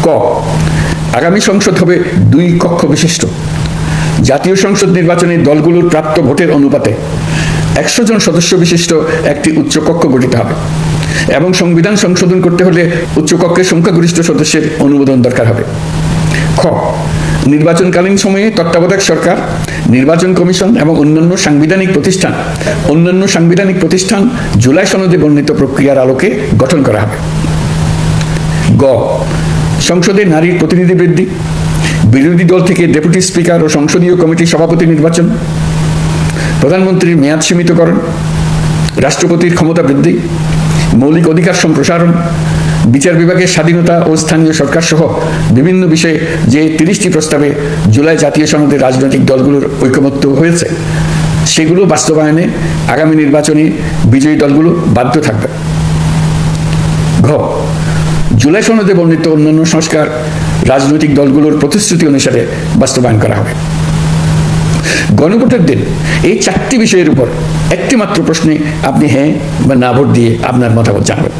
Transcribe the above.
ক, আগামী সংসদ হবে 2 কক্ষ বিশিষ্ট। জাতীয় সংসদ নির্বাচনে দলগুলোর প্রাপ্ত ভোটের অনুপাতে 100 জন সদস্য বিশিষ্ট একটি উচ্চকক্ষ গঠিত হবে এবং সংবিধান সংশোধন করতে হলে উচ্চকক্ষের সংখ্যাগরিষ্ঠ সদস্যের অনুমোদন দরকার হবে। খ, নির্বাচনকালীন সময়ে তত্ত্বাবধায়ক সরকার, নির্বাচন কমিশন এবং অন্যান্য সাংবিধানিক প্রতিষ্ঠান জুলাই সনদে বর্ণিত প্রক্রিয়ার আলোকে গঠন করা হবে। গ, সংসদে নারীর প্রতিনিধি বৃদ্ধি, বিরোধী দল থেকে ডেপুটি স্পিকার ও সংসদীয় কমিটির সভাপতি নির্বাচন, প্রধানমন্ত্রীর মেয়াদ সীমিতকরণ, রাষ্ট্রপতির ক্ষমতা বৃদ্ধি, মৌলিক অধিকার সম্প্রসারণ, বিচার বিভাগের স্বাধীনতা ও স্থানীয় সরকার সহ বিভিন্ন বিষয়ে যে 30টি প্রস্তাবে জুলাই জাতীয় সনদে রাজনৈতিক দলগুলোর ঐকমত্য হয়েছে সেগুলো বাস্তবায়নে আগামী নির্বাচনে বিজয়ী দলগুলো বাধ্য থাকবে। ঘ, জুলাই সনদে বর্ণিত অন্যান্য সংস্কার রাজনৈতিক দলগুলোর প্রতিশ্রুতি অনুসারে বাস্তবায়ন করা হবে। গণভোটের দিন এই 4টি বিষয়ের উপর একটি মাত্র প্রশ্নে আপনি হ্যাঁ বা না ভোট দিয়ে আপনার মতামত জানাবেন।